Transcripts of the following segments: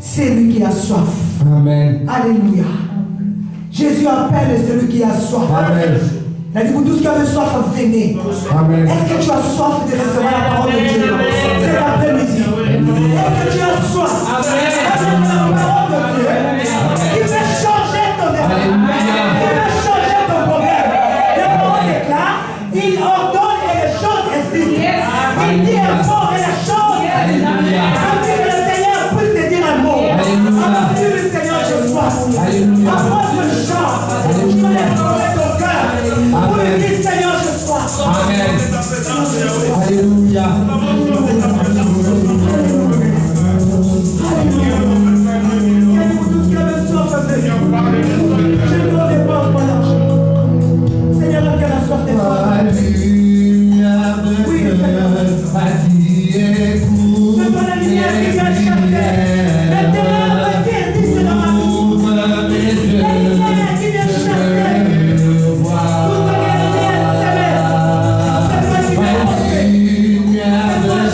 c'est lui qui a soif. Amen. Alléluia. Jésus appelle celui qui a soif. Amen. Il a dit, vous tous qui avez soif, venez. Amen. Est-ce que tu as soif de recevoir la parole de Dieu? C'est l'après-midi. Est-ce que tu as soif de la parole de Dieu? Il veut changer ton esprit. Il veut changer ton problème. La parole déclare, il ordonne et les choses existent. Il dit un mot et les choses existent. Quand le Seigneur puisse te dire un mot, avant que le Seigneur je sois. Approche le chant. Tu vas explorer ton cœur. Pour lui dire Seigneur je sois. Amen. Alléluia. Yeah.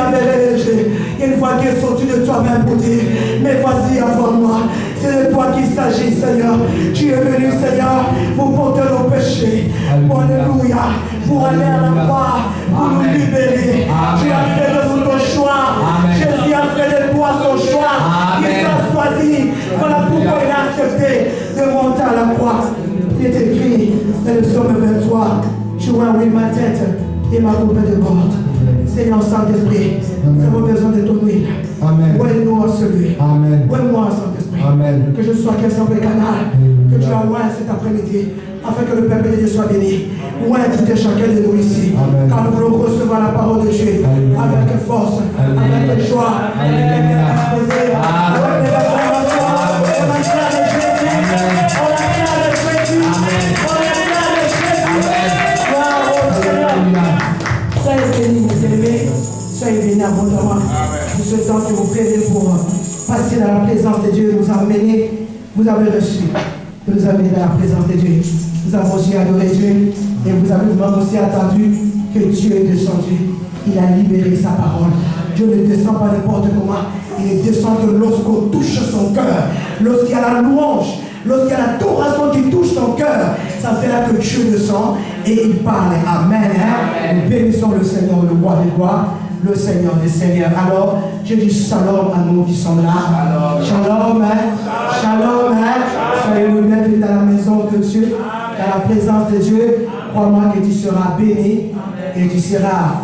avait léger. Il y a une voix qui est sortie de toi-même pour dire, mais vas-y avant moi. C'est de toi qu'il s'agit, Seigneur. Tu es venu, Seigneur, pour porter nos péchés. Alléluia. Pour aller à la croix, pour nous libérer. Tu as fait de nous ton choix. Jésus a fait de toi son choix. Il t'a choisi. Voilà pourquoi il a accepté de monter à la croix. Il est écrit dans le psaume 23, je vois oui ma tête et ma coupe de bord. Seigneur Saint-Esprit, nous avons besoin de ton huile. Ouais-nous en celui. Ouais-moi Saint-Esprit. Que je sois qu'un simple canal. Que tu envoies cet après-midi. Afin que le peuple de Dieu soit béni. Ouais tout et chacun de nous ici. Car nous voulons recevoir la parole de Dieu. Avec force, avec joie, avec un exposé. Avec la formation. Soyez bénis, mes aimés. Soyez bénis abondamment. Nous souhaitons que vous priez pour passer dans la présence de Dieu, nous emmener. Vous avez reçu. Nous amener dans la présence de Dieu. Nous avons aussi adoré Dieu. Et vous avez vraiment aussi attendu que Dieu est descendu. Il a libéré sa parole. Dieu ne descend pas n'importe comment. Il descend que lorsqu'on touche son cœur, lorsqu'il y a la louange, lorsqu'il y a l'adoration qui touche son cœur, ça fait là que Dieu descend et il parle. Amen. Nous bénissons le Seigneur, le roi des rois, le Seigneur des seigneurs. Alors, je dis shalom à nous qui sommes là. Shalom. Shalom. Soyez le bienvenue dans la maison de Dieu, dans la présence de Dieu. Crois-moi que tu seras béni et tu seras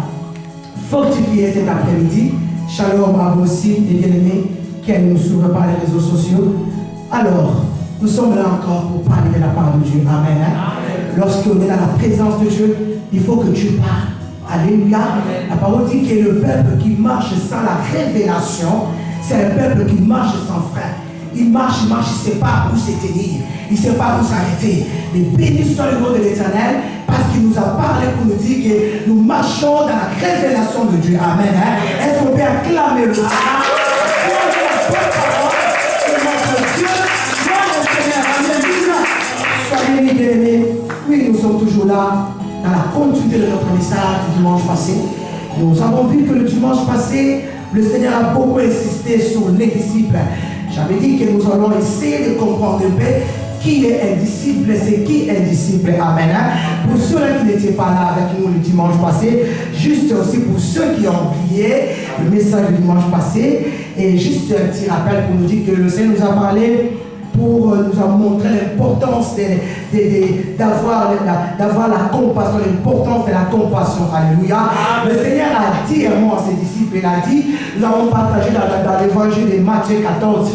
fortifié cet après-midi. Shalom à vous aussi, les bien-aimés, qui nous suivent par les réseaux sociaux. Alors, nous sommes là encore pour parler de la part de Dieu. Amen. Lorsqu'on est dans la présence de Dieu, il faut que Dieu parle. Alléluia. La parole dit que le peuple qui marche sans la révélation, c'est un peuple qui marche sans frein. Il marche, il ne sait pas où se tenir. Il ne sait pas où s'arrêter. Mais béni soit le nom de l'Éternel, parce qu'il nous a parlé pour nous dire que nous marchons dans la révélation de Dieu. Amen. Est-ce qu'on peut acclamer le Seigneur? Soyez bien-aimés. Oui, nous sommes toujours là dans la continuité de notre message du dimanche passé. Nous avons vu que le dimanche passé, le Seigneur a beaucoup insisté sur les disciples. J'avais dit que nous allons essayer de comprendre un peu qui est un disciple, c'est qui est un disciple. Amen. Pour ceux qui n'étaient pas là avec nous le dimanche passé, juste aussi pour ceux qui ont oublié le message du dimanche passé, et juste un petit rappel pour nous dire que le Seigneur nous a parlé pour nous a montré l'importance d'avoir la compassion, l'importance de la compassion. Alléluia. Le Seigneur a dit à moi, à ses disciples, il a dit, nous avons partagé dans l'évangile de Matthieu 14,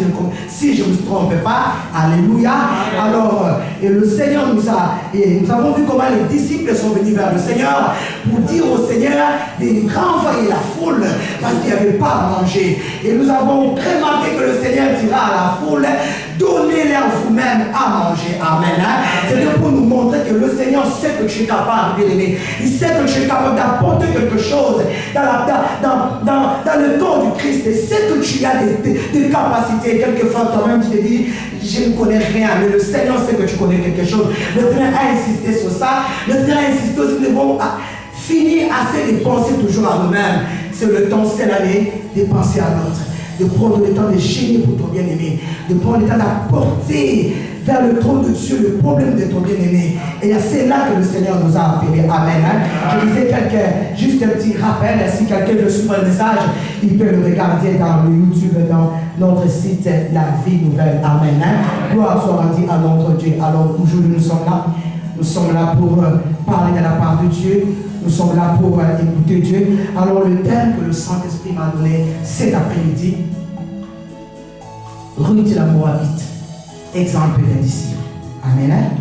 si je ne me trompe pas. Alléluia. Alors, et le Seigneur nous avons vu comment les disciples sont venus vers le Seigneur pour dire au Seigneur de renvoyer la foule parce qu'il n'y avait pas à manger. Et nous avons remarqué que le Seigneur dira à la foule, donnez-leur vous-même à manger. Amen. C'est pour nous montrer que le Seigneur sait que tu es capable, bien aimé. Il sait que tu es capable d'apporter quelque chose dans le corps du Christ. Il sait que tu as des capacités. Quelquefois, toi-même, tu te dis, je ne connais rien, mais le Seigneur sait que tu connais quelque chose. Le Seigneur a insisté sur ça. Le Seigneur a insisté aussi que nous devons finir assez de penser toujours à nous-mêmes. C'est le temps, c'est l'année de penser à l'autre. De prendre le temps de gérer pour ton bien-aimé, de prendre le temps d'apporter vers le trône de Dieu le problème de ton bien-aimé. Et c'est là que le Seigneur nous a appelés. Amen. Je disais juste un petit rappel, si quelqu'un veut suivre le message, il peut le regarder dans le YouTube, dans notre site La Vie Nouvelle. Amen. Gloire soit rendue à notre Dieu. Alors aujourd'hui nous sommes là. Nous sommes là pour parler de la part de Dieu. Nous sommes là pour écouter Dieu. Alors le thème que le Saint-Esprit m'a donné cet après-midi, Ruth la Moabite, exemple d'un disciple. Amen.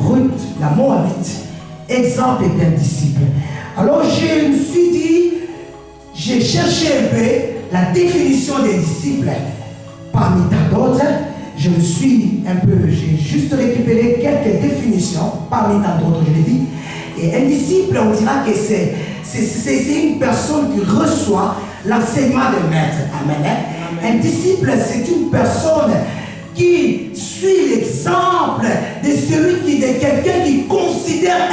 Ruth la Moabite, exemple d'un disciple. Alors je me suis dit, j'ai cherché un peu la définition des disciples parmi tant d'autres. Je me suis j'ai juste récupéré quelques définitions parmi tant d'autres, je l'ai dit. Et un disciple, on dira que c'est une personne qui reçoit l'enseignement d'un maître. Amen. Un disciple, c'est une personne qui suit l'exemple de quelqu'un qui considère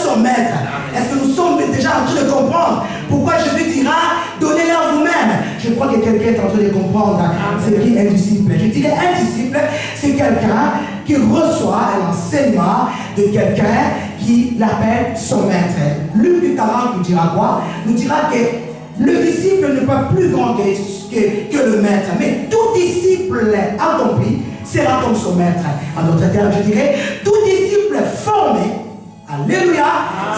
son maître. Est-ce que nous sommes déjà en train de comprendre pourquoi Jésus dira quelqu'un est en train de comprendre ce qui est un disciple. Je dirais un disciple, c'est quelqu'un qui reçoit un enseignement de quelqu'un qui l'appelle son maître. Luc 40 nous dira quoi? Nous dira que le disciple n'est pas plus grand que le maître, mais tout disciple accompli sera comme son maître. En d'autres termes, je dirais, tout disciple formé, alléluia,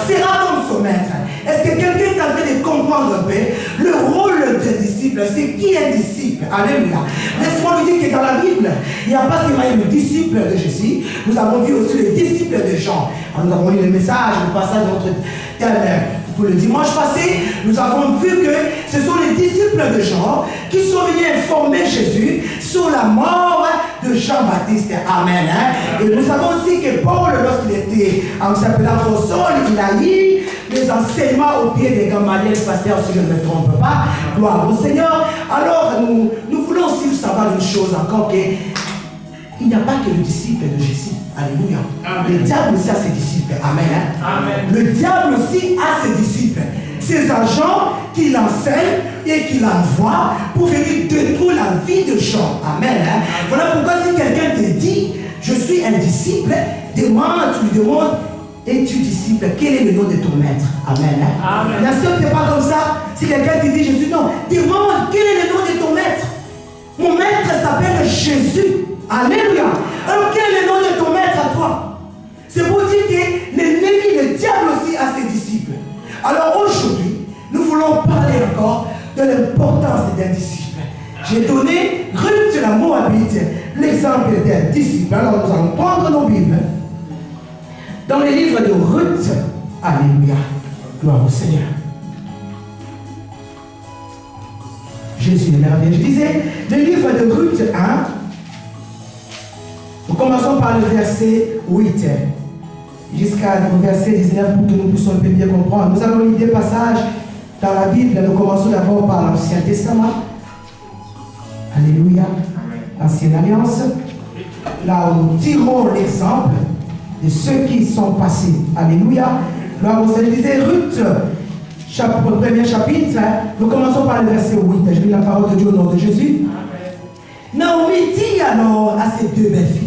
sera comme son maître. Est-ce que quelqu'un est en train de comprendre un peu le rôle d'un disciple? C'est qui est un disciple? Alléluia. Laisse-moi vous dire que dans la Bible, il n'y a pas seulement le disciple de Jésus, nous avons vu aussi le disciple de Jean. Nous avons lu le message, le passage de notre thème pour le dimanche passé. Nous avons vu que ce sont les disciples de Jean qui sont venus informer Jésus sur la mort de Jean-Baptiste. Amen. Et nous savons aussi que Paul, lorsqu'il était en s'appelant au sol, il a eu les enseignements au pied des Gamaliel, pasteur, si je ne me trompe pas. Gloire au Seigneur. Alors, nous voulons aussi savoir une chose encore, il n'y a pas que le disciple de Jésus. Alléluia. Amen. Le diable aussi a ses disciples. Amen. Amen. Le diable aussi a ses disciples. Ses agents qui l'enseignent et qui l'envoient pour venir détruire la vie de Jean. Amen. Voilà pourquoi si quelqu'un te dit, je suis un disciple, tu lui demandes, es-tu disciple? Quel est le nom de ton maître? Amen. Amen. N'accepte pas comme ça. Si quelqu'un te dit, je suis non, demande, quel est le nom de ton maître? Mon maître s'appelle Jésus. Alléluia. Alors quel est le nom de ton maître à toi? C'est pour dire que l'ennemi, le diable aussi a ses disciples. Alors aujourd'hui, nous voulons parler encore de l'importance d'un disciple. J'ai donné Ruth la Moabite l'exemple d'un disciple. Alors nous allons prendre nos Bibles dans les livres de Ruth. Alléluia. Gloire au Seigneur. Jésus est merveilleux. Je disais, le livre de Ruth 1. Nous commençons par le verset 8 jusqu'à le verset 19 pour que nous puissions un peu bien comprendre. Nous avons lu des passages dans la Bible. Nous commençons d'abord par l'Ancien Testament. Alléluia. L'Ancienne Alliance. Là où nous tirons l'exemple de ceux qui sont passés. Alléluia. Là où je disais Ruth, premier chapitre, nous commençons par le verset 8. Je lis la parole de Dieu au nom de Jésus. Naomi dit alors à ses deux belles filles,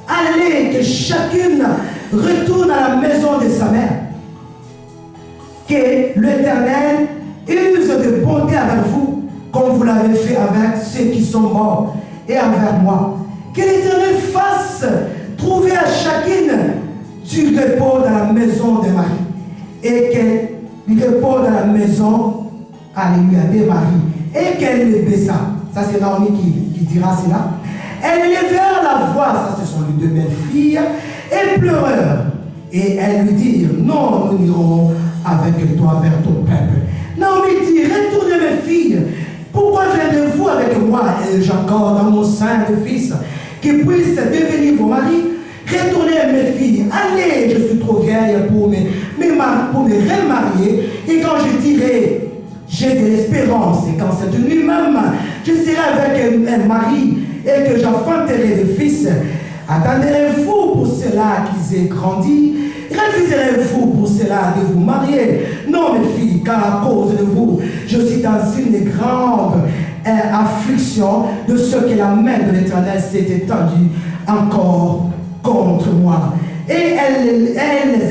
allez, que chacune retourne à la maison de sa mère. Que l'Éternel use de bonté avec vous, comme vous l'avez fait avec ceux qui sont morts, et avec moi. Que l'Éternel fasse trouver à chacune du repos dans la maison de Marie. Et qu'elle repose dans la maison, alléluia, de Marie. Et qu'elle le baissa. Ça, c'est Naomi qui dira cela. Elle levèrent la voix, ça, ce sont les deux belles filles, et pleurèrent. Et elles lui dirent, non, nous irons avec toi vers ton peuple. Naomi dit, retournez mes filles, pourquoi venez-vous avec moi? Et j'ai encore dans mon sein de fils qui puisse devenir vos maris. Retournez mes filles, allez, je suis trop vieille pour me remarier. Et quand je dirai, j'ai de l'espérance, et quand cette nuit même, je serai avec un mari et que j'enfanterai des fils, attendrez-vous pour cela qu'ils aient grandi? Refuserez-vous pour cela de vous marier? Non, mes filles, car à cause de vous, je suis dans une grande affliction de ce que la main de l'Éternel s'est étendue encore contre moi. Et elles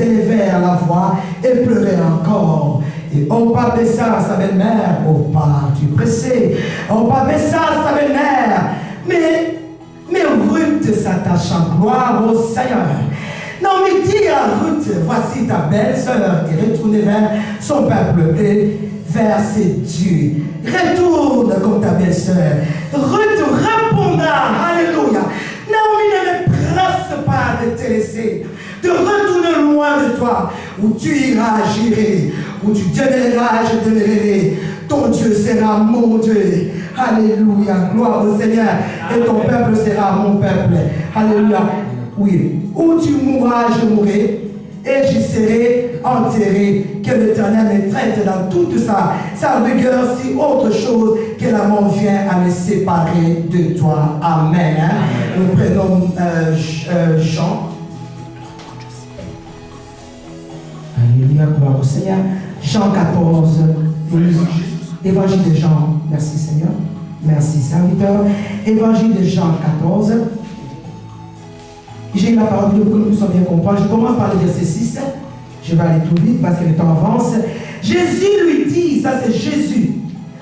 élevèrent la voix et pleurèrent encore. Et Orpa baissa sa belle-mère, Orpa, tu pressé. Orpa baissa sa belle-mère. Mais Ruth s'attache en gloire au Seigneur. Non, mais dis à Ruth, voici ta belle-sœur, et retourne vers son peuple et vers ses dieux. Retourne comme ta belle-sœur. Ruth répondra, alléluia. Naomi ne me presse pas de te laisser, de retourner loin de toi, où tu iras, j'irai, où tu demeureras, je demeurerai. Ton Dieu sera mon Dieu. Alléluia, gloire au Seigneur. Et ton peuple sera mon peuple. Alléluia. Oui, où tu mourras, je mourrai, et j'y serai enterré. Que l'Éternel me traite dans toute sa rigueur, si autre chose que la mort vient à me séparer de toi. Amen. Nous prenons Jean. Alléluia, gloire au Seigneur. Jean 14, l'évangile de Jean. Merci Seigneur. Merci serviteur. Évangile de Jean 14. J'ai la parole pour que nous puissions bien comprendre. Je commence par le verset 6. Je vais aller tout vite parce que le temps avance. Jésus lui dit, ça c'est Jésus.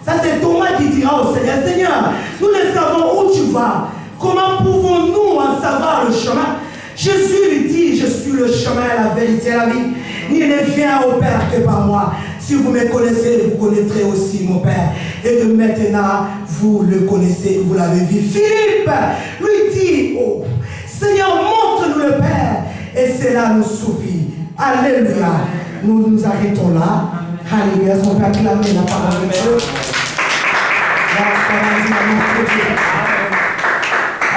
Ça c'est Thomas qui dira au Seigneur, Seigneur, nous ne savons où tu vas. Comment pouvons-nous en savoir le chemin? Jésus lui dit, je suis le chemin, la vérité et la vie. Nul ne vient au Père que par moi. Si vous me connaissez, vous connaîtrez aussi mon Père. Et de maintenant, vous le connaissez, vous l'avez vu. Philippe lui dit, oh, Seigneur, montre-nous le Père. Et cela nous suffit. Alléluia. Nous nous arrêtons là. Alléluia. Son Père acclame la parole de Dieu.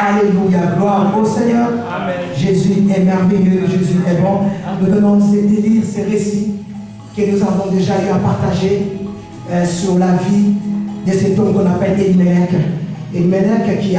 Alléluia. Gloire au Seigneur. Amen. Jésus est merveilleux. Jésus est bon. Nous venons de lire ces récits que nous avons déjà eu à partager sur la vie de cet homme qu'on appelle Elimelech. Elimelech qui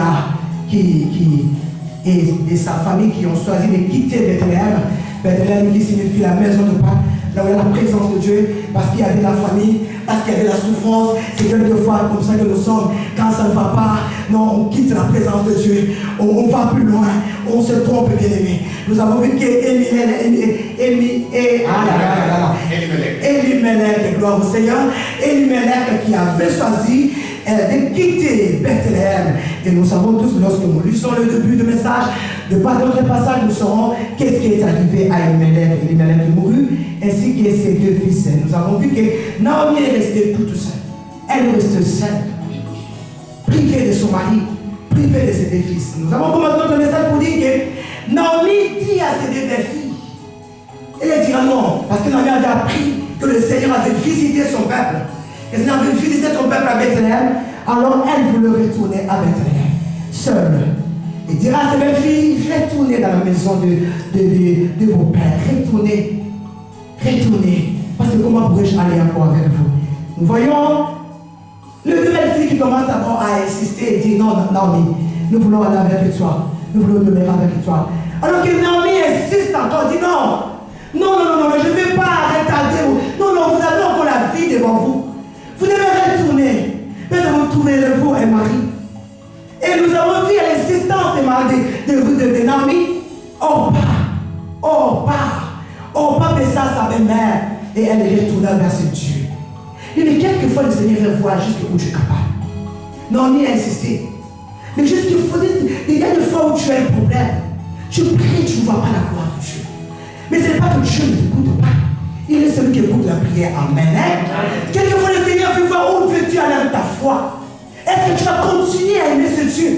et de sa famille qui ont choisi de quitter Bethléem. Bethléem qui signifie la maison de Pâques, là où il y a la présence de Dieu, parce qu'il y avait la famille, parce qu'il y avait la souffrance. C'est quelquefois comme ça que nous sommes. Quand ça ne va pas, non, on quitte la présence de Dieu. On va plus loin. On se trompe, bien aimé. Nous avons vu Elimelech, gloire au Seigneur. Elimelech qui avait choisi de quitter Bethléem. Et nous savons tous, lorsque nous lisons le début du message, de par notre passage, nous saurons qu'est-ce qui est arrivé à Elimelech. Elimelech est mouru, ainsi que ses deux fils. Nous avons vu que Naomi est restée toute seule. Elle reste seule, privée de son mari, privée de ses deux fils. Nous avons commencé notre message pour dire que Naomi dit à ses deux filles, elle dira non, parce que Naomi avait appris que le Seigneur avait visité son peuple. Et le Seigneur avait visité son peuple à Bethléem, alors elle voulait retourner à Bethléem, seule. Et dira à ses belles filles, retournez dans la maison de vos pères, retournez, parce que comment pourrais-je aller encore avec vous? Nous voyons le deux belles filles qui commencent d'abord à insister et dire non, Naomi, nous voulons aller avec toi, nous voulons demeurer avec toi. Alors que Naomi insiste encore, dit non, je ne vais pas retarder, non, vous avez encore la vie devant vous. Vous devez retourner. Peut-être vous trouvez vous un mari. Et nous avons vu à l'insistance de Naomi, on part de ça, sa belle-mère. Et elle est retournée vers ce Dieu. Mais quelquefois, le Seigneur veut voir jusqu'où tu es capable. Naomi a insisté. Mais jusqu'il faut dire, il y a des fois où tu as un problème. Tu pries, tu ne vois pas la gloire de Dieu. Mais ce n'est pas que Dieu ne t'écoute pas. Il est celui qui écoute la prière. Amen. Quelquefois, le Seigneur veut voir où veux-tu aller avec ta foi. Est-ce que tu vas continuer à aimer ce Dieu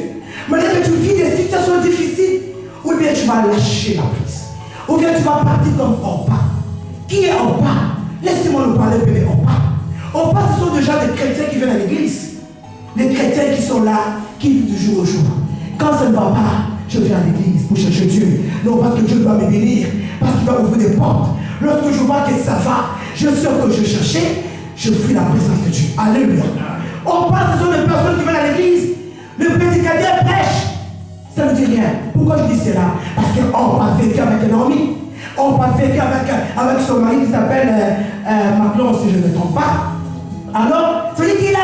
malgré que tu vis des situations difficiles? Ou bien tu vas lâcher la prise? Ou bien tu vas partir comme Orpa? Qui est Orpa? Laissez-moi nous parler de Orpa. Orpa, ce sont déjà des chrétiens qui viennent à l'église. Les chrétiens qui sont là, qui vivent du jour au jour. Quand ça ne va pas, je viens à l'église pour chercher Dieu. Non, parce que Dieu doit me bénir, parce qu'il va ouvrir des portes. Lorsque je vois que ça va, je sais que je cherchais, je fuis la présence de Dieu. Alléluia. Orpa, ce sont des personnes qui viennent à l'église. Le prédicateur prêche. Ça ne dit rien. Pourquoi je dis cela? Parce qu'Orpa a vécu avec Naomi. Orpa a vécu avec son mari qui s'appelle Maclon, si je ne me trompe pas. Alors, c'est-à-dire qu'il a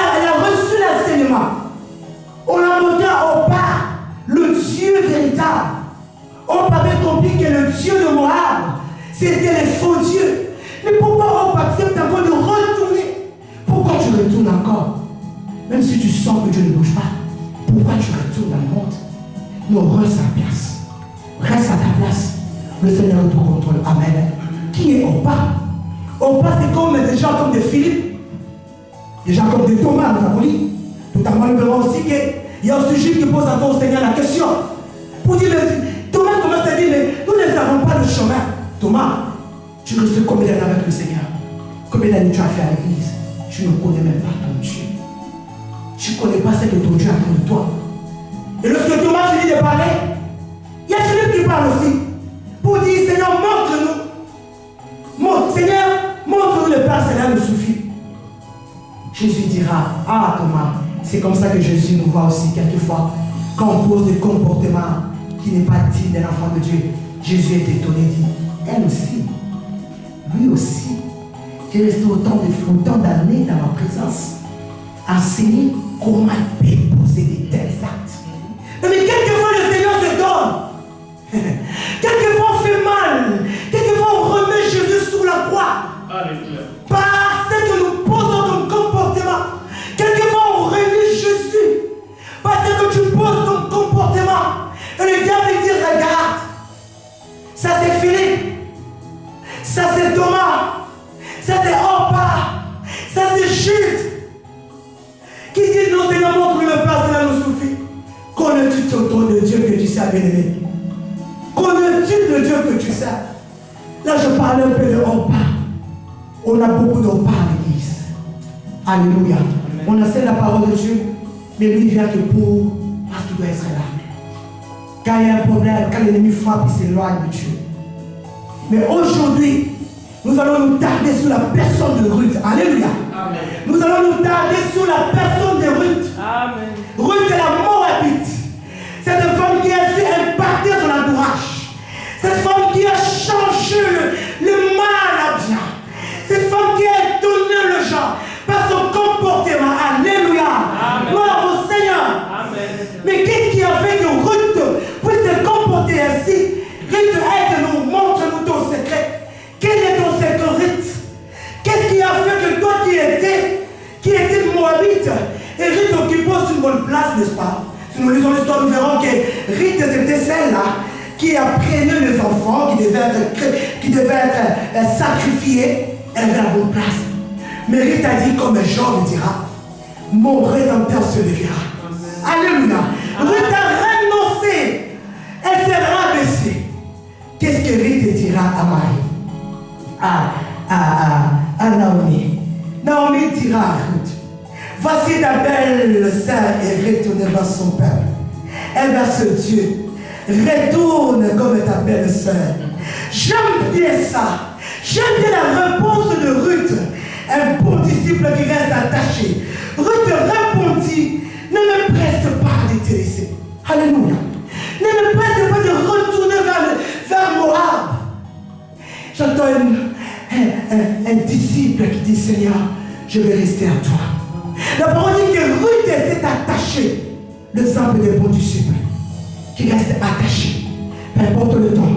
reçu l'enseignement. On a montré à Orpa le Dieu véritable. Orpa avait compris que le Dieu de Moab, c'était les faux dieux. Mais pourquoi Orpa accepte encore de retourner? Pourquoi tu retournes encore? Même si tu sens que Dieu ne bouge pas, pourquoi tu retournes dans le monde? Non, reste à ta place. Reste à ta place. Le Seigneur te contrôle. Amen. Qui est Orpa? Orpa, c'est comme des gens comme des Philippe, des gens comme des Thomas, nous avons dit. Tout à l'heure, nous verrons aussi qu'il y a un sujet qui pose encore au Seigneur la question. Pour dire, Thomas commence à dire, mais nous ne savons pas le chemin. Thomas, tu restes combien d'années avec le Seigneur? Combien d'années tu as fait à l'église? Tu ne connais même pas ton Dieu. Tu ne connais pas ce que ton Dieu attend de toi. Et lorsque Thomas finit de parler, il y a Philippe qui parle aussi. Pour dire, Seigneur, montre-nous. Seigneur, montre-nous le Père, cela nous suffit. Jésus dira, ah Thomas, c'est comme ça que Jésus nous voit aussi quelquefois. Quand on pose des comportements qui n'est pas digne d'un enfant de Dieu, Jésus est étonné, dit, elle aussi, lui aussi, qui est resté autant d'années dans ma présence. enseigner comment déposer des tels actes. Mais quelquefois le Seigneur se donne. Quelquefois on fait mal. Quelquefois on remet Jésus sous la croix. Alléluia. Parce que nous posons ton comportement. Quelquefois on remet Jésus. Parce que tu poses ton comportement. Et le diable dit, regarde. Ça c'est Philippe. Ça c'est Thomas. Ça c'est Orpa. Ça c'est Jude. Qui dit, non Seigneur, montre le Père, cela nous suffit. Connais-tu ton trône de Dieu que tu sais, bien-aimé? Connais-tu le Dieu que tu sais? Là, je parle un peu de Orpa. On a beaucoup d'Orpa à l'église. Alléluia. On enseigne la parole de Dieu, mais lui vient que pour parce qu'il doit être là. Quand il y a un problème, quand l'ennemi frappe, il s'éloigne de Dieu. Mais aujourd'hui, nous allons nous tarder sur la personne de Ruth. Alléluia. Amen. Nous allons nous tarder sur la personne de Ruth. Amen. Ruth est la Moabite. Cette femme qui a su impacter son entourage. Cette femme qui a changé le mal à bien. Cette femme qui a étonné le gens par son comportement. Alléluia. Amen. Gloire au Seigneur. Amen. Mais qu'est-ce qui a fait que Ruth puisse se comporter ainsi? Ruth aide-nous, montre-nous ton secret. Quel est ton secret, Ruth? Qu'est-ce qui a fait que toi qui étais Moabite, et Ruth occupait aussi une bonne place, n'est-ce pas? Si nous lisons l'histoire, nous verrons que Ruth, c'était celle-là qui apprenait les enfants, qui devaient être sacrifiés. Elle avait la bonne place. Mais Ruth a dit, comme Jean le dira, mon rédempteur se lèvera. Alléluia. Ruth a renoncé. Elle s'est rabaissée. Qu'est-ce que Ruth dira à Marie? À Naomi. Naomi dira à Ruth, voici ta belle sœur est retournée vers son peuple. Elle va se Dieu. Retourne comme ta belle sœur. J'aime bien ça. J'aime bien la réponse de Ruth. Un bon disciple qui reste attaché. Ruth répondit, ne me presse pas de te laisser. Alléluia. Ne me presse pas de retourner vers Moab. J'entends un disciple qui dit, Seigneur, je vais rester à toi. La parole dit que Ruth s'est attachée. L'exemple des bons disciples qui restent attachés. Peu importe le temps,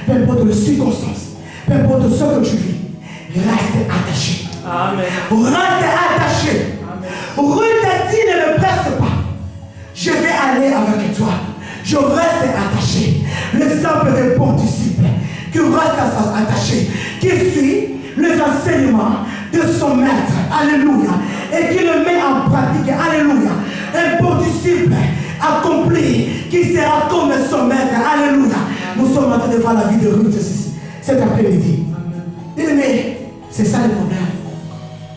peu importe les circonstances, peu importe ce que tu vis, reste attaché. Amen. Reste attaché. Amen. Ruth a dit, ne me presse pas. Je vais aller avec toi. Je reste attaché. L'exemple des bons disciples qui restent attachés, qui suit les enseignements de son maître. Alléluia. Et qui le met en pratique. Alléluia. Un bon disciple accompli qui sera comme son maître. Alléluia. Nous sommes en train de voir la vie de Ruth cet après-midi. Mais c'est ça le problème.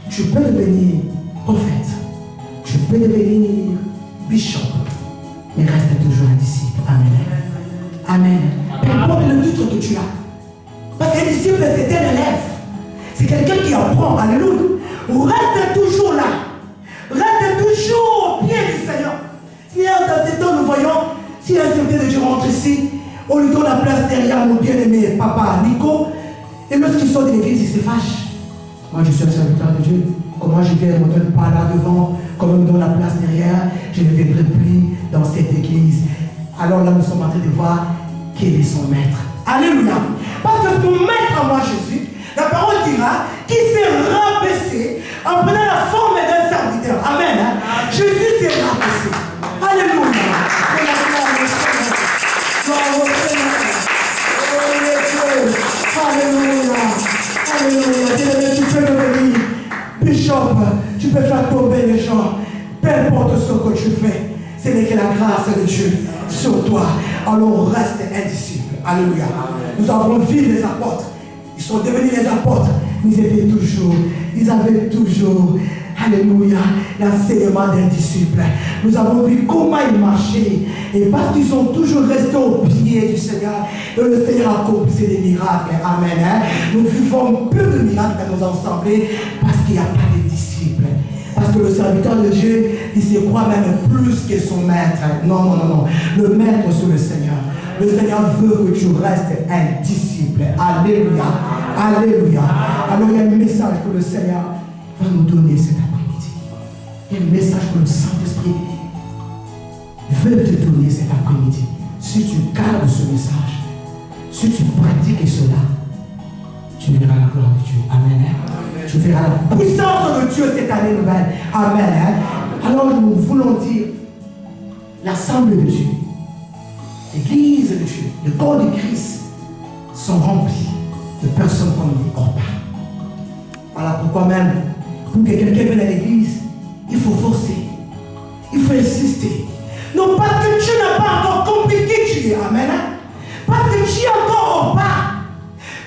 Tu peux devenir prophète. Tu peux devenir bishop. Mais reste toujours un disciple. Amen. Amen. Peu importe le titre que tu as. Parce qu'un disciple, c'est un élève. C'est quelqu'un qui apprend. Alléluia. Reste toujours là. Reste toujours au pied du Seigneur. Seigneur, dans ces temps, nous voyons, si un serviteur de Dieu rentre ici, on lui donne la place derrière mon bien-aimé papa Nico. Et lorsqu'il sort de l'église, il se fâche. Moi, je suis un serviteur de Dieu. Comment je viens, on ne me donne pas là devant. Comme on me donne la place derrière, je ne viendrai plus dans cette église. Alors là, nous sommes en train de voir quel est son maître. Alléluia. Parce que mon maître à moi, Jésus, la parole dira qu'il s'est rabaissé en prenant la forme d'un serviteur. Amen. Hein? Jésus s'est rabaissé. Alléluia. Alléluia. Alléluia. Tu peux devenir bishop. Tu peux faire tomber les gens. Peu importe ce que tu fais, ce n'est que la grâce de Dieu sur toi. Alors reste un disciple. Alléluia. Nous avons vu les apôtres. Ils sont devenus les apôtres. Ils avaient toujours, alléluia, l'enseignement d'un disciple. Nous avons vu comment ils marchaient. Et parce qu'ils sont toujours restés au pied du Seigneur, et le Seigneur accomplissait des miracles. Amen. Hein? Nous vivons peu de miracles dans nos assemblées parce qu'il n'y a pas de disciples. Parce que le serviteur de Dieu, il se croit même plus que son maître. Non, non, non, non. Le maître, c'est le Seigneur. Le Seigneur veut que tu restes un disciple. Alléluia. Alléluia. Alors il y a un message que le Seigneur va nous donner cet après-midi. un message que le Saint-Esprit veut te donner cet après-midi. Si tu gardes ce message, si tu pratiques cela, tu verras la gloire de Dieu. Amen. Tu verras la puissance de Dieu cette année nouvelle. Amen. Alors nous voulons dire, l'assemblée de Dieu, l'église de Dieu, le corps de Christ sont remplis de personnes comme des orpins. Voilà pourquoi même, pour que quelqu'un vienne à l'église, il faut forcer, il faut insister. Non, parce que tu n'as pas encore compris qui tu es. Amen. Parce que tu es encore au bas.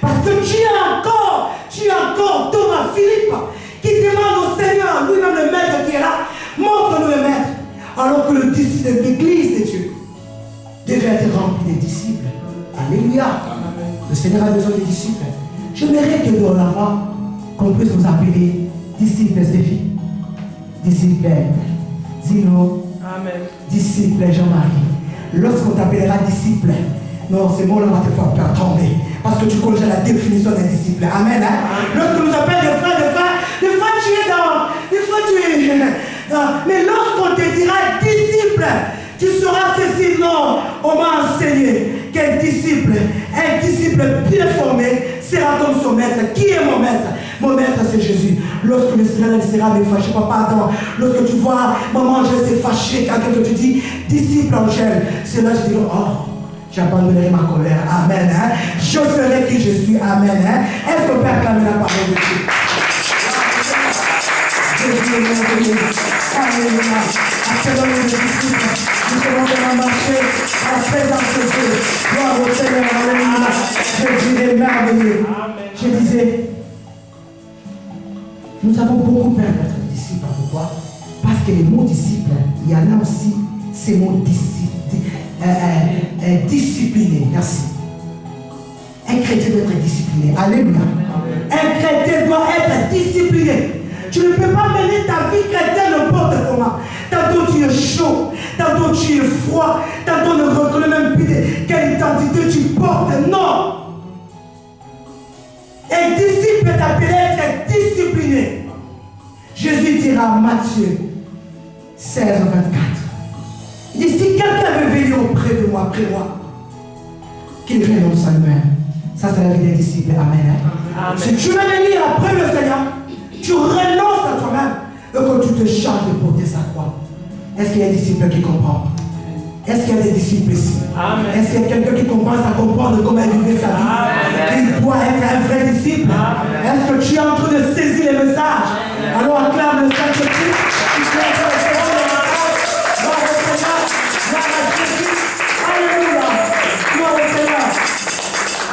Parce que tu es encore Thomas Philippe qui demande au Seigneur, lui-même le maître qui est là, montre-nous le maître. Alors que le disciple de l'église de Dieu devait être rempli des disciples. Alléluia. Le Seigneur a besoin des disciples. J'aimerais que dans la foi, qu'on puisse vous appeler disciples Stéphie, disciples Zino, amen. Disciple Jean-Marie. Lorsqu'on t'appellera disciple, non, c'est bon, là, on va te faire tomber. Parce que tu connais la définition d'un disciple. Amen. Hein? Lorsque nous appelle des frères, tu es dans. Des fois, tu es. Mais lorsqu'on te dira disciple, tu sauras ceci. Non, on m'a enseigné qu'un disciple bien formé, sera comme son maître. Qui est mon maître? Mon maître, c'est Jésus. Lorsque le Seigneur sera fâché, papa, attends, lorsque tu vois maman Angèle s'est fâchée, quand tu dis disciple Angèle, c'est là que je dis, oh, j'abandonnerai ma colère. Amen. Hein? Je serai qui je suis. Amen. Hein? Est-ce qu'on peut acclamer la parole de Dieu? Jésus est merveilleux. Alléluia. Accélérons les disciples. Nous serons vraiment marcher en présence de Dieu. Gloire au Seigneur. Alléluia. Jésus est merveilleux. Je disais, nous avons beaucoup peur d'être disciples. Pourquoi? Parce que les mots disciples, il y en a aussi ces mots discipliné. Merci. Un chrétien doit être discipliné. Alléluia. Un chrétien doit être discipliné. Tu ne peux pas mener ta vie chrétienne n'importe comment. Tantôt tu es chaud, tantôt tu es froid, tantôt ne reconnais même plus quelle identité tu portes. Non. Un disciple est appelé à être discipliné. Jésus dira à Matthieu 16, 24. Il dit, si quelqu'un veut venir auprès de moi, après moi, qu'il renonce à lui-même. Ça, c'est la vie des disciples. Amen. Amen. Si tu veux venir après le Seigneur, tu renonces à toi-même et que tu te charges de porter sa croix. Est-ce qu'il y a des disciples qui comprennent? Est-ce qu'il y a des disciples ici? Est-ce qu'il y a quelqu'un qui commence à comprendre comment vivre sa vie? Il doit être un vrai disciple. Est-ce que tu es en train de saisir les messages? Alors acclame le Saint-Esprit.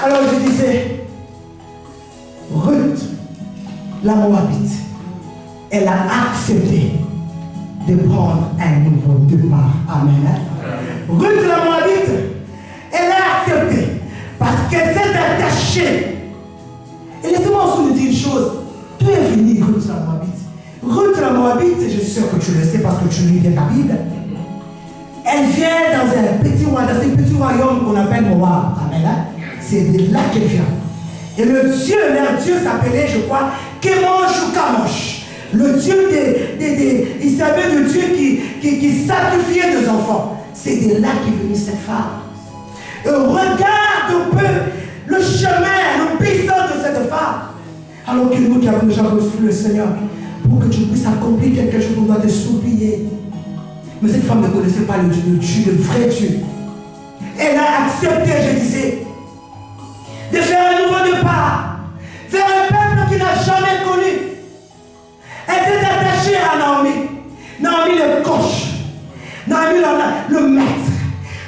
Alors je disais, Ruth, la Moabite, elle a accepté de prendre un nouveau départ. Amen. Ruth, la Moabite, elle a accepté parce qu'elle s'est attachée. Et laissez-moi aussi vous dire une chose. Tu es venu, Ruth, la Moabite. Ruth, la Moabite, je suis sûr que tu le sais parce que tu lis bien ta Bible. Elle vient dans un petit royaume qu'on appelle Moab. Amen. C'est de là qu'elle vient. Et leur Dieu s'appelait, je crois, Kemosh ou Kamosh. Le Dieu il s'appelait le Dieu qui sacrifiait des enfants. C'est de là qu'est venue cette femme. Et regarde un peu le chemin, le paysage de cette femme. Alors que nous qui avons déjà reçu le Seigneur, pour que tu puisses accomplir quelque chose, on doit te supplier. Mais cette femme ne connaissait pas le Dieu, le vrai Dieu. Elle a accepté, je disais, de faire un nouveau départ vers un peuple qui n'a jamais connu. Elle s'est attachée à Naomi. Naomi le coach. Naomi le maître.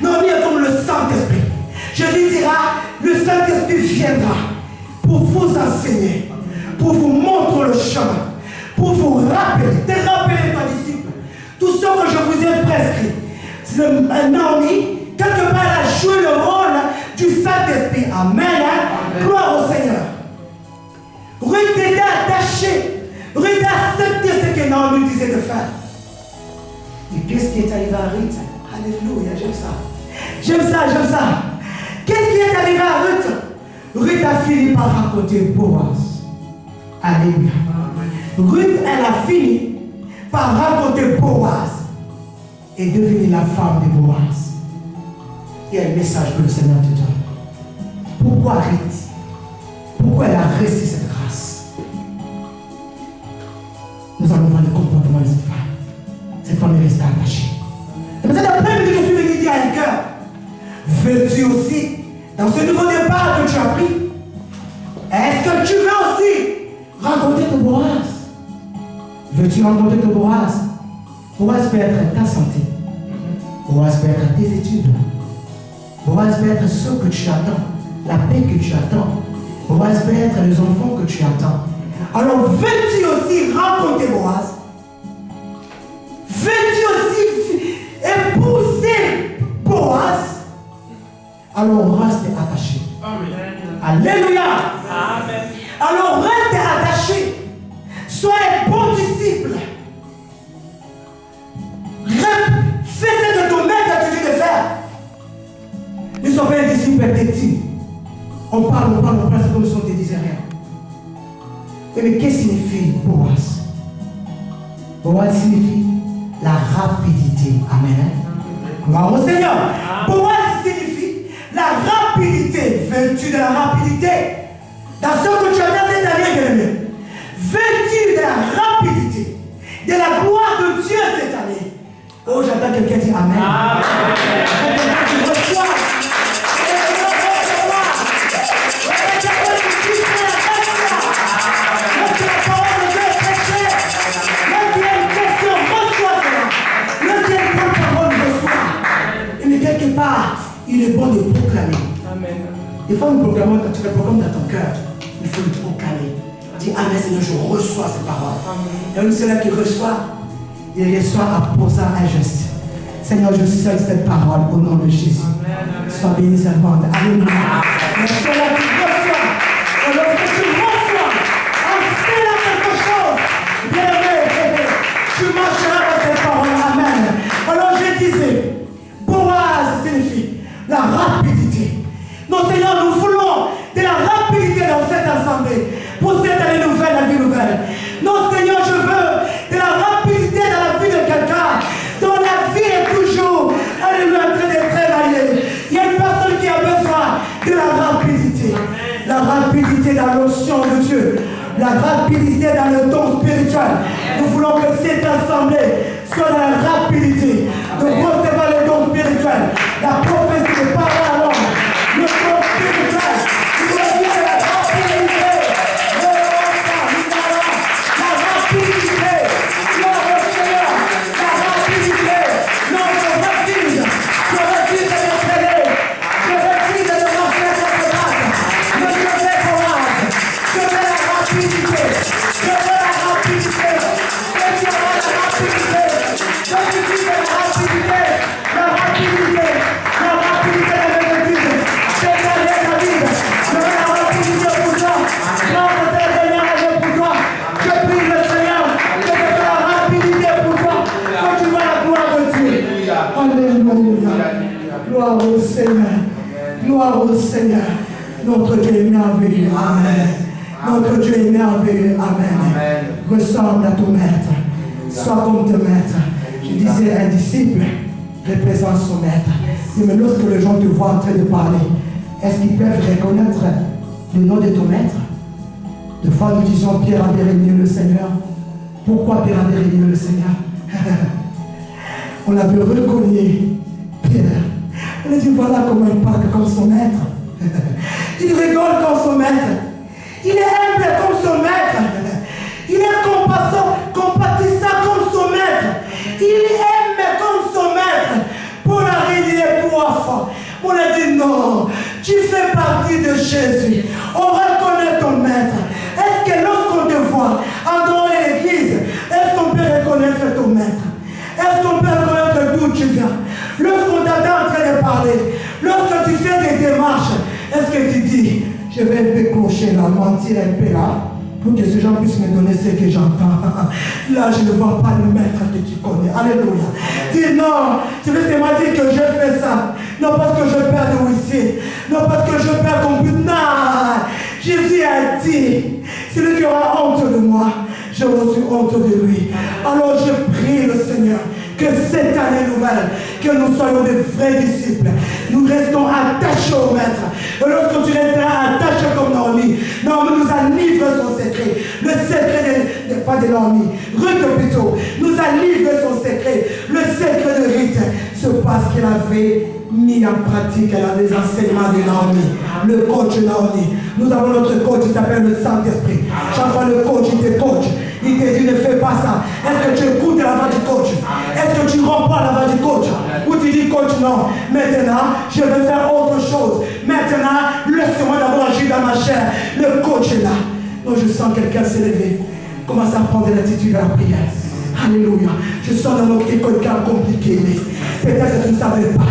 Naomi est comme le Saint-Esprit. Jésus dira, le Saint-Esprit viendra pour vous enseigner, pour vous montrer le chemin, pour vous rappeler, te rappeler ton disciple. Tout ce que je vous ai prescrit. Naomi, quelque part, elle a joué le rôle du Saint-Esprit. Amen. Gloire au Seigneur. Ruth était attachée. Ruth a accepté ce que Naomi disait de faire. Et qu'est-ce qui est arrivé à Ruth? Alléluia, j'aime ça. J'aime ça, j'aime ça. Qu'est-ce qui est arrivé à Ruth? Ruth a fini par raconter Boaz. Alléluia. Ruth, elle a fini par rencontrer Boaz et devenir la femme de Boaz. Il y a un message que le Seigneur te donne. Pourquoi Ruth? Pourquoi elle a reçu cette grâce? Nous allons voir le comportement de cette femme. Cette femme est restée attachée. Et peut-être après, je suis venu dire à un cœur, veux-tu aussi, dans ce nouveau départ que tu as pris, est-ce que tu veux aussi rencontrer ton Boaz? Veux-tu rencontrer ton Boaz? Boaz peut être ta santé. Boaz peut être tes études. Boaz peut être ce que tu attends, la paix que tu attends. Boaz peut être les enfants que tu attends. Alors, veux-tu aussi rencontrer Boaz? Veux-tu aussi épouser Boaz? Alors, reste attaché. Amen. Alléluia. Amen. Alors, reste attaché. Sois un bon disciple. Fais ce que ton maître a te dit de faire. Ne sois pas un disciple petit. On parle, c'est comme si on ne te disait rien. Mais qu'est-ce que signifie Boaz? Boaz signifie la rapidité. Amen. Gloire au Seigneur. Boaz signifie la rapidité. Veux-tu de la rapidité? Dans ce que tu as dans cette année, bien-aimé. Veux-tu de la rapidité, de la gloire de Dieu cette année? Oh, j'entends quelqu'un dire Amen. Amen. Quelque part, il est bon de proclamer. Amen. Des fois, nous proclamons, quand tu le proclames dans ton cœur, il faut le proclamer. Dis Amen, Seigneur, je reçois ces paroles. Et un celui qui reçoit, il reçoit en posant un geste. Seigneur, je scelle cette parole au nom de Jésus. Amen. Sois béni, servante. Alléluia. Et celui qui reçoit, alors que tu reçois, en faisant quelque chose, bien aimé, tu marcheras dans cette parole. Amen. Alors je disais, Boaz signifie la rapidité. Non, Seigneur, nous voulons de la rapidité dans cette assemblée. Pour cette année nouvelle, la vie nouvelle. Non, Seigneur, je veux de la rapidité dans la vie de quelqu'un dont la vie est toujours, alléluia, en train d'être travaillée. Il y a une personne qui a besoin de la rapidité. La rapidité dans l'onction de Dieu. La rapidité dans le don spirituel. Nous voulons que cette assemblée soit dans la rapidité de recevoir le don spirituel, la prophétie de parole à l'homme, le don spirituel, nous voulons de la rapidité, la rapidité, gloire au Seigneur, la rapidité, non, je refuse de m'entraîner, je refuse de marcher à cette place, je veux courage, je veux la rapidité, je veux la rapidité, je veux la rapidité. La rapidité de mes études, c'est la vie. Je veux la rapidité pour toi. Non, c'est la dernière pour toi. Je prie le Seigneur que je veux la rapidité pour toi. Que tu vois la gloire de Dieu. Alléluia. Gloire au Seigneur. Gloire au Seigneur. Notre Dieu est merveilleux. Amen. Notre Dieu est merveilleux. Amen. Ressemble à ton maître. Sois comme ton maître. Je disais, un disciple représente son maître. Mais lorsque les gens te voient en train de parler, est-ce qu'ils peuvent reconnaître le nom de ton maître? Des fois, nous disons, Pierre avait régné le Seigneur. Pourquoi Pierre avait régné le Seigneur? On avait reconnu Pierre. On a dit, voilà comment il parle comme son maître. Il rigole comme son maître. Il est humble comme son maître. Il est compatissant comme son maître. Il aime comme son maître. Pour la régner 3 fois. On a dit non, tu fais partie de Jésus. On reconnaît ton maître. Est-ce que lorsqu'on te voit en dehors de l'église, est-ce qu'on peut reconnaître ton maître? Est-ce qu'on peut reconnaître d'où tu viens? Lorsqu'on t'attend en train de parler, lorsque tu fais des démarches, est-ce que tu dis, je vais un peu clocher là, mentir un peu là, pour que ces gens puissent me donner ce que j'entends. Là, je ne vois pas le maître que tu connais. Alléluia. Dis non, je veux seulement dire que je fais ça. Non parce que je perds de huissier. Non parce que je perds ton but. Non. Jésus a dit, celui qui aura honte de moi, je je reçu honte de lui. Alors je prie le Seigneur que cette année nouvelle, que nous soyons des vrais disciples. Nous restons attachés au Maître. Et lorsque tu resteras attaché comme Naomi, Naomi nous a livré son secret. Le secret pas de Naomi, Ruth plutôt, nous a livré son secret. Le secret de Ruth, c'est parce qu'elle avait mis en pratique les enseignements de Naomi, le coach Naomi. Nous avons notre coach qui s'appelle le Saint-Esprit. Chaque fois le coach, il te coach. Il te dit ne fais pas ça. Est-ce que tu écoutes la voix du coach? Est-ce que tu romps pas la voix du coach? Ou tu dis coach non, maintenant je vais faire autre chose. Maintenant, laisse-moi d'abord agir dans ma chair. Le coach est là. Donc je sens quelqu'un s'élever. Commence à prendre l'attitude à la prière. Alléluia. Je sens dans notre école cas compliqué. Mais peut-être que tu ne savais pas.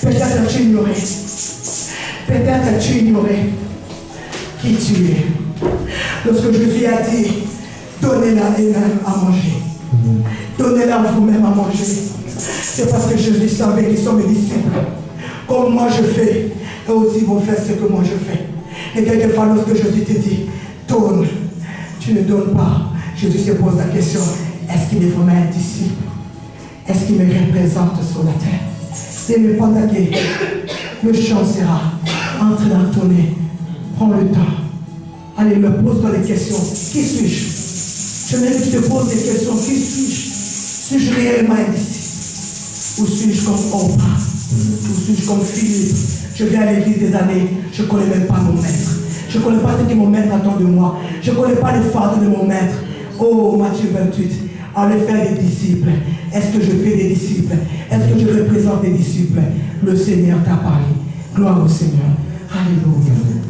Peut-être que tu ignorais. Peut-être que tu ignorais qui tu es. Lorsque Jésus a dit, donnez-la elle-même à manger. Donnez-la vous-même à manger. C'est parce que Jésus savait qu'ils sont mes disciples. Comme moi je fais, eux aussi vont faire ce que moi je fais. Et quelquefois lorsque Jésus te dit, donne, tu ne donnes pas. Jésus se pose la question, est-ce qu'il est vraiment un disciple? Est-ce qu'il me représente sur la terre? Et pendant que le chant sera entre dans ton nez, prends le temps. Allez, me pose-toi des questions. Qui suis-je? Je veux que tu te poses des questions. Qui suis-je? Suis-je réellement un disciple? Ou suis-je comme Oprah? Ou suis-je comme Philippe? Je viens à l'église des années, je ne connais même pas mon maître. Je ne connais pas ce que mon maître attend de moi. Je ne connais pas les fardeaux de mon maître. Oh, Matthieu 28. Allez faire des disciples. Est-ce que je fais des disciples? Est-ce que je représente des disciples? Le Seigneur t'a parlé. Gloire au Seigneur. Alléluia.